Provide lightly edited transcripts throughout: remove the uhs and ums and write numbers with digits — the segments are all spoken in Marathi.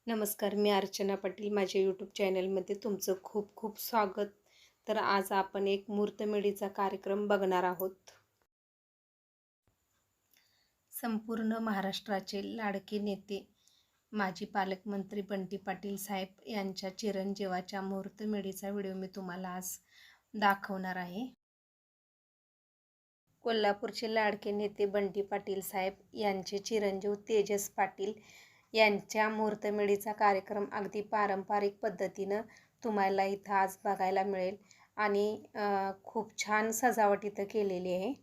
नमस्कार, मी अर्चना पाटील. माझ्या यूट्यूब चॅनलमध्ये तुमचं खूप खूप स्वागत. तर आज आपण एक मुहूर्तमेढीचा कार्यक्रम बघणार आहोत. संपूर्ण महाराष्ट्राचे लाडके नेते माजी पालकमंत्री बंटी पाटील साहेब यांच्या चिरंजीवाच्या मुहूर्तमेढीचा व्हिडिओ मी तुम्हाला आज दाखवणार आहे. कोल्हापूरचे लाडके नेते बंटी पाटील साहेब यांचे चिरंजीव तेजस पाटील यांच्या मुहूर्तमेढीचा कार्यक्रम अगदी पारंपरिक पद्धतीनं तुम्हाला इथं आज बघायला मिळेल आणि खूप छान सजावट इथं केलेली आहे.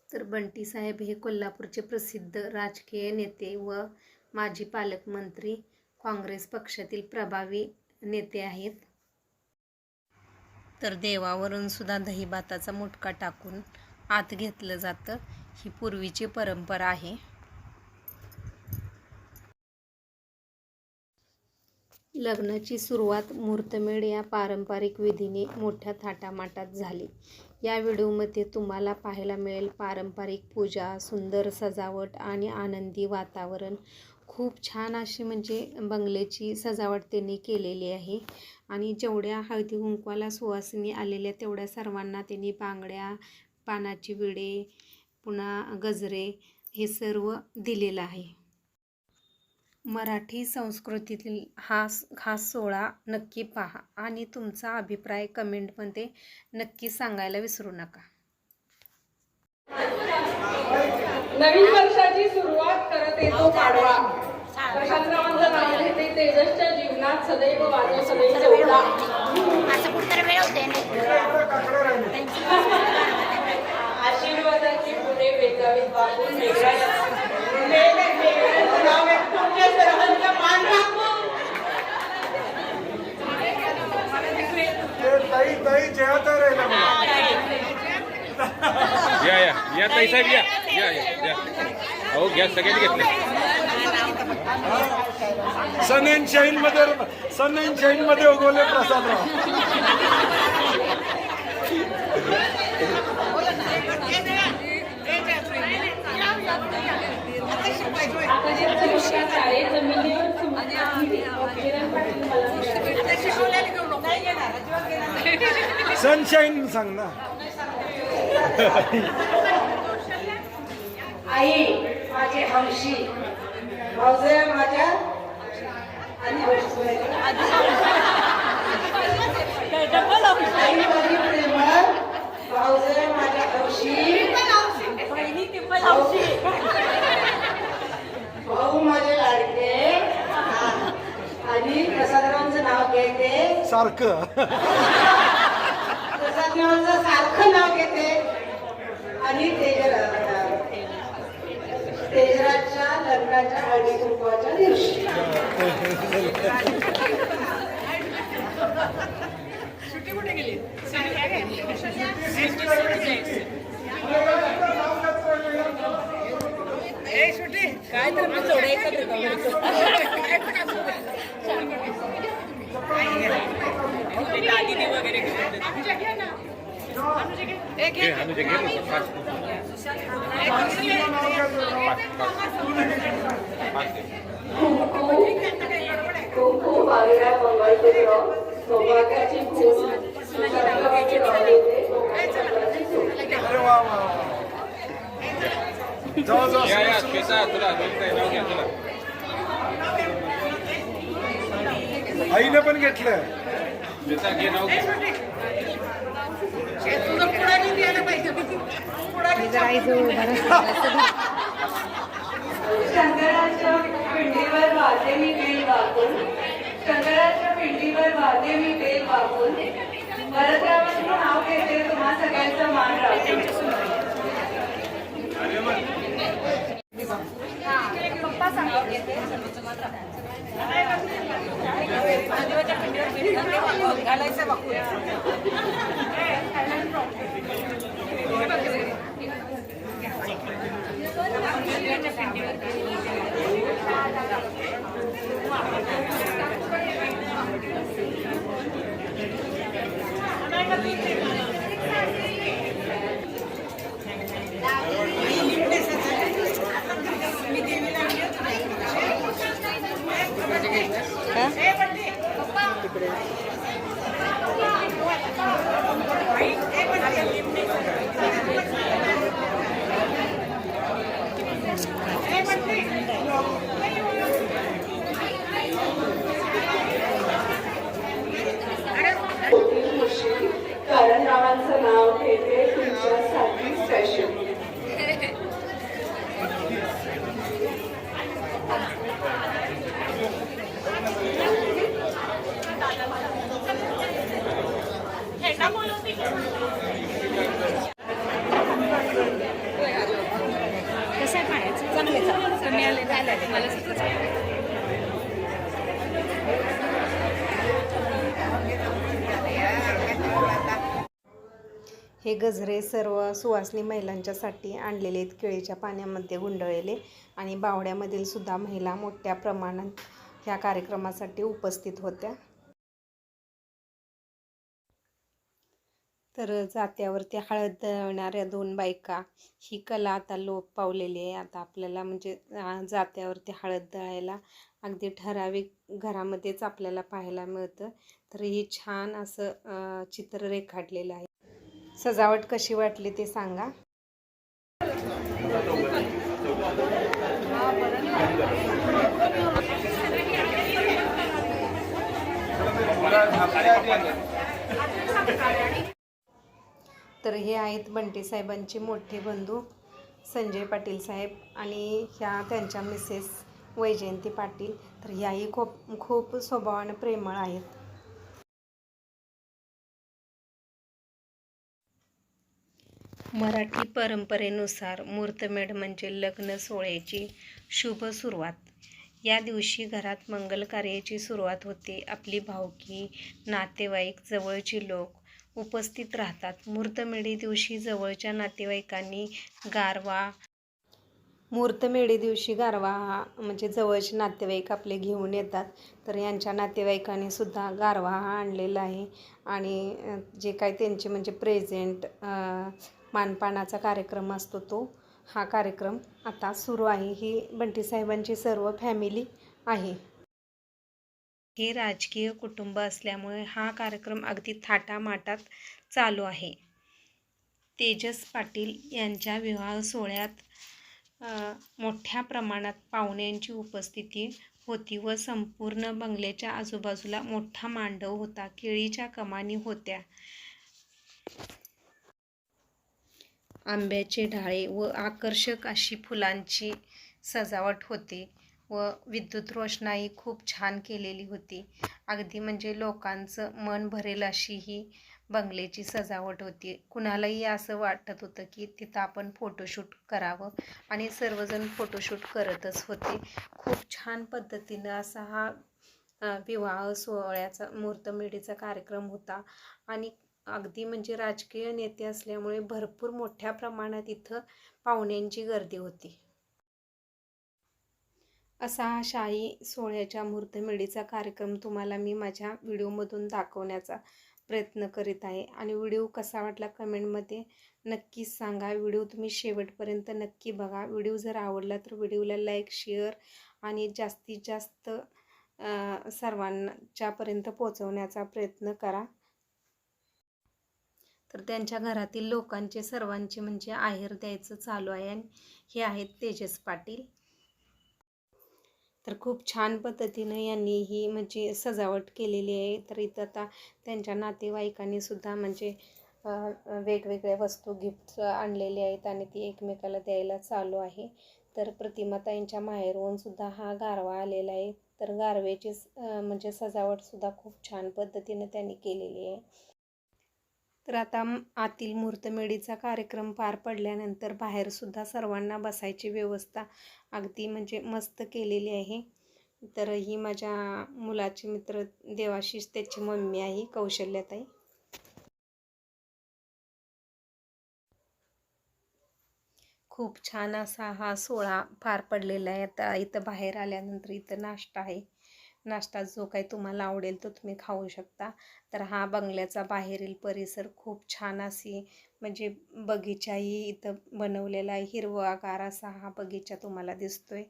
तर बंटी साहेब हे कोल्हापूरचे प्रसिद्ध राजकीय नेते व माजी पालकमंत्री, काँग्रेस पक्षातील प्रभावी नेते आहेत. तर देवावरून सुद्धा दहीभाताचा मुटका टाकून आत घेतलं जातं, ही पूर्वीची परंपरा आहे. लग्नाची सुरुवात मुहूर्तमेढ या पारंपरिक विधीने मोठ्या थाटामाटात झाली. या व्हिडिओमध्ये तुम्हाला पाहायला मिळेल पारंपरिक पूजा, सुंदर सजावट आणि आनंदी वातावरण. खूप छान अशी म्हणजे बंगल्याची सजावट त्यांनी केलेली आहे आणि जेवढ्या हळदी कुंकवाला सुवासिनी आलेल्या तेवढ्या सर्वांना त्यांनी बांगड्या, पानाची विडे, पुन्हा गजरे हे सर्व दिलेलं आहे. मराठी संस्कृतीतील हा खास सोहळा नक्की पहा आणि तुमचा अभिप्राय कमेंटमध्ये नक्की सांगायला विसरू नका. नवीन वर्षाची सुरुवात करत येतो पाडवा. प्रशांतरावांचं नाव घेते तेजसच्या जीवनात सदैव वाजो सदैव जोडा. आशीर्वादाची पुढे वेगावीत वाकून या ताई साहेब या अहो घ्या सगळ्यांनी घेतलं. सन इन शाईन मध्ये उगवले प्रसादराव. सनशाईन सांग ना. आई माझी हौशी, भाऊजया माझ्या आणि आई माझी प्रेमळ, भाऊजया माझ्या हौशी, भाऊ माझे लाडके आणि प्रसादरावांचं नाव घेते सारखं. प्रसादरावांचं सारखं नाव घेते आणि तेजराजच्या लग्नाच्या हळदी कुंकवाच्या दिवशी कुठे गेली? काय तर मी थोडं एकत्र दागिने वगैरे घे अनुजा घे लवकर, पाच. पाच घे. खूप बागड्या मंगळसूत्र सौभाग्याची फूल चंद्रवाची राहुले सौभाग्याची सूट. या श्वेता तुला नाव घ्या तुला. आईने पण घेतलं. श्वेता घे नाव घे. शंकराच्या पिंडीवर वादे मी बेल वाकून शंकराच्या पिंडीवर वादे मी बेल वाकून भरतरावांचं नाव घेते तुम्हा सगळ्यांचा मान राखून. कारण रावांचं नाव घेते तुमच्यासाठी स्पेशल. हे गजरे सर्व सुवासिनी महिलांच्यासाठी आणलेले आहेत, केळीच्या पाण्यामध्ये गुंडळलेले. आणि बावड्यामधील सुद्धा महिला मोठ्या प्रमाणात ह्या कार्यक्रमासाठी उपस्थित होत्या. तर जात्यावरती हळद दळणाऱ्या 2 बायका, ही कला आता लोप पावलेली आहे. आता आपल्याला म्हणजे जात्यावरती हळद दळायला अगदी ठराविक घरामध्येच आपल्याला पाहायला मिळतं. तर ही छान असं चित्र रेखाटलेलं आहे. सजावट कशी वाटली ते सांगा. तर हे आहेत बंटी साहेबांचे मोठे बंधू संजय पाटील साहेब आणि ह्या त्यांच्या मिसेस वैजयंती पाटील. तर ह्याही खूप स्वभावाने प्रेमळ आहेत. मराठी परंपरेनुसार मुहूर्तमेढ म्हणजे लग्न सोहळ्याची शुभ सुरुवात. या दिवशी घरात मंगल कार्याची सुरुवात होते. आपली भावकी, नातेवाईक, जवळची लोक उपस्थित राहतात. मुहूर्तमेढी दिवशी जवळच्या नातेवाईकांनी गारवा हा म्हणजे जवळचे नातेवाईक आपले घेऊन येतात. तर यांच्या नातेवाईकांनी सुद्धा गारवा हा आणलेला आहे. आणि जे काही त्यांचे म्हणजे प्रेझेंट मानपानाचा कार्यक्रम असतो तो हा कार्यक्रम आता सुरू आहे. ही बंटी साहेबांची सर्व फॅमिली आहे. हे राजकीय कुटुंब असल्यामुळे हा कार्यक्रम अगदी थाटामाटात चालू आहे. तेजस पाटील यांच्या विवाह सोहळ्यात मोठ्या प्रमाणात पाहुण्यांची उपस्थिती होती व संपूर्ण बंगल्याच्या आजूबाजूला मोठा मांडव होता. केळीच्या कमानी होत्या. आंब्याचे ढाळे व आकर्षक अशी फुलांची सजावट होती व विद्युत रोषणाई खूप छान केलेली होती. अगदी म्हणजे लोकांचं मन भरेल अशी ही बंगल्याची सजावट होती. कुणालाही असं वाटत होतं की तिथं आपण फोटोशूट करावं आणि सर्वजण फोटोशूट करतच होते. खूप छान पद्धतीनं असा हा विवाह सोहळ्याचा मुहूर्तमेढीचा कार्यक्रम होता. आणि अगदी म्हणजे राजकीय नेते असल्यामुळे भरपूर मोठ्या प्रमाणात इथं पाहुण्यांची गर्दी होती. असा हा शाही सोहळ्याच्या मुहूर्तमेढीचा कार्यक्रम तुम्हाला मी माझ्या व्हिडिओमधून दाखवण्याचा प्रयत्न करीत आहे. आणि व्हिडिओ कसा वाटला कमेंटमध्ये नक्कीच सांगा. व्हिडिओ तुम्ही शेवटपर्यंत नक्की बघा. व्हिडिओ जर आवडला तर व्हिडिओला लाईक, शेअर आणि जास्तीत जास्त सर्वांच्यापर्यंत पोहोचवण्याचा प्रयत्न करा. तर त्यांच्या घरातील लोकांचे सर्वांचे म्हणजे आहेर द्यायचं चालू आहे. आणि हे आहेत तेजस पाटील. तर खूप छान पद्धतीनं यांनी ही म्हणजे सजावट केलेली आहे. तर इथं आता त्यांच्या नातेवाईकांनी सुद्धा म्हणजे वेगवेगळ्या वस्तू गिफ्ट आणलेले आहेत आणि ती एकमेकाला द्यायला चालू आहे. तर प्रतिमाताईंच्या माहेरहून सुद्धा हा गारवा आलेला आहे. तर गारव्याची म्हणजे सजावट सुद्धा खूप छान पद्धतीने त्यांनी केलेली आहे. तर आता आतील मुहूर्तमेढीचा कार्यक्रम पार पडल्यानंतर बाहेर सुद्धा सर्वांना बसायची व्यवस्था अगदी म्हणजे मस्त केलेली आहे. तर ही माझ्या मुलाची मित्र देवाशीष त्याची मम्मी आहे कौशल्याताई. खूप छान असा हा सोहळा पार पडलेला आहे. आता इथं बाहेर आल्यानंतर इथं नाश्ता आहे. नाश्ता जो काही तुम्हाला आवडेल तो तुम्ही खाऊ शकता. तर हा बंगल्याचा बाहेरील परिसर खूप छान अशी म्हणजे बगीचाही इथं बनवलेला आहे. हिरवागार असा हा बगीचा तुम्हाला दिसतोय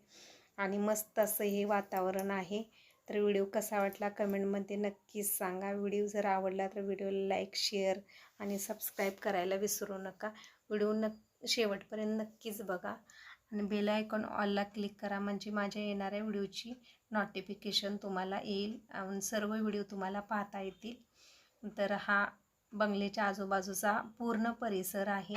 आणि मस्त असं हे वातावरण आहे. तर व्हिडिओ कसा वाटला कमेंटमध्ये नक्कीच सांगा. व्हिडिओ जर आवडला तर व्हिडिओला लाईक, शेअर आणि सबस्क्राईब करायला विसरू नका. व्हिडिओ शेवटपर्यंत नक्कीच बघा आणि बेल आयकॉन ऑलला क्लिक करा म्हणजे माझ्या येणाऱ्या व्हिडिओची नोटिफिकेशन तुम्हाला येईल आणि सर्व व्हिडिओ तुम्हाला पाहता येतील. तर हा बंगल्याच्या आजूबाजूचा पूर्ण परिसर आहे.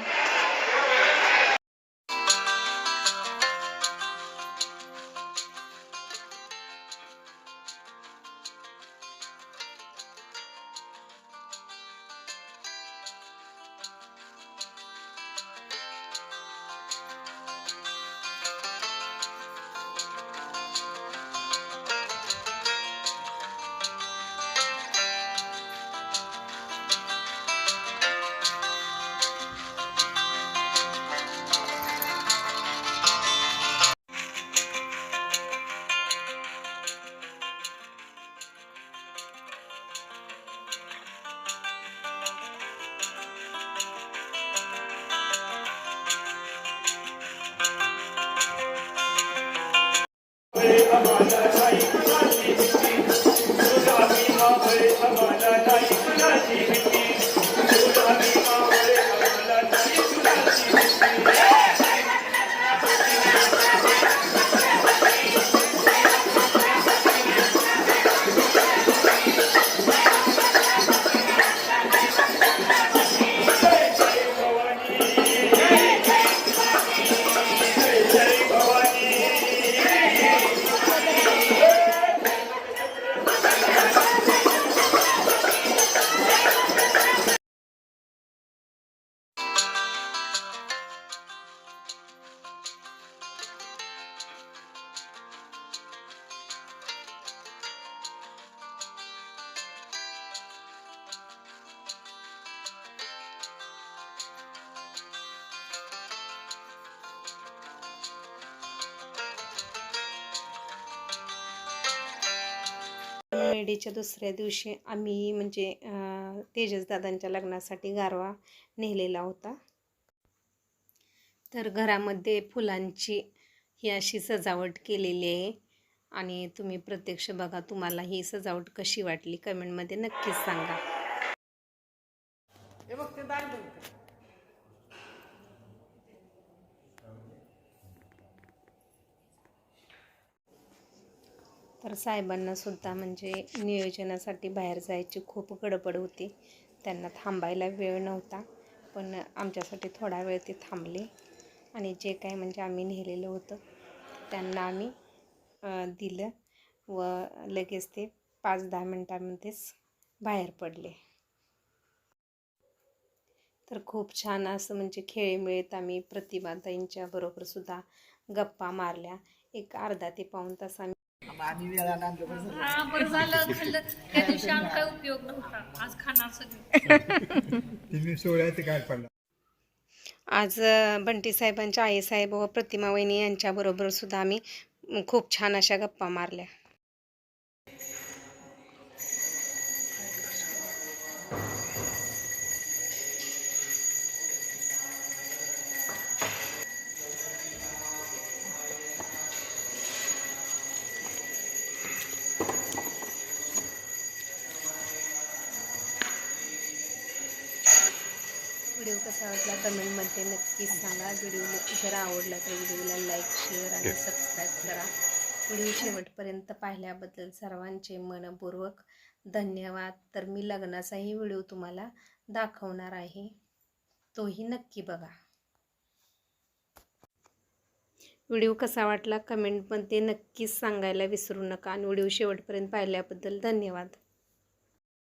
मेढीच्या दुसऱ्या दिवशी आम्ही म्हणजे तेजसदादांच्या लग्नासाठी गारवा नेलेला होता. तर घरामध्ये फुलांची ही अशी सजावट केलेली आहे आणि तुम्ही प्रत्यक्ष बघा. तुम्हाला ही सजावट कशी वाटली कमेंटमध्ये नक्कीच सांगा. तर साहेबांना सुद्धा म्हणजे नियोजनासाठी बाहेर जायची खूप गडबड होती. त्यांना थांबायला वेळ नव्हता पण आमच्यासाठी थोडा वेळ ते थांबले आणि जे काही म्हणजे आम्ही नेलेलं होतं त्यांना आम्ही दिलं व लगेच ते 5-10 मिनटांमध्येच बाहेर पडले. तर खूप छान असं म्हणजे खेळीमेळीत आम्ही प्रतिभाताईंच्या बरोबर सुद्धा गप्पा मारल्या. एक अर्धा ते पाऊण तास आम्ही बरं झालं खाल्लं. त्या दिवशी आम्ही काय उपयोग नव्हता. आज खाणार सगळे. आज बंटी साहेबांच्या आईसाहेब व प्रतिमा वहिनी यांच्याबरोबर सुद्धा आम्ही खूप छान अशा गप्पा मारल्या. व्हिडिओ कसा वाटला कमेंटमध्ये नक्कीच सांगा. व्हिडिओ जर आवडला तर व्हिडिओला लाईक, शेअर आणि सबस्क्राईब करा. व्हिडिओ शेवटपर्यंत पाहिल्याबद्दल सर्वांचे मनपूर्वक धन्यवाद. तर मी लग्नाचाही व्हिडिओ तुम्हाला दाखवणार आहे, तोही नक्की बघा. व्हिडिओ कसा वाटला कमेंटमध्ये नक्कीच सांगायला विसरू नका आणि व्हिडिओ शेवटपर्यंत पाहिल्याबद्दल धन्यवाद.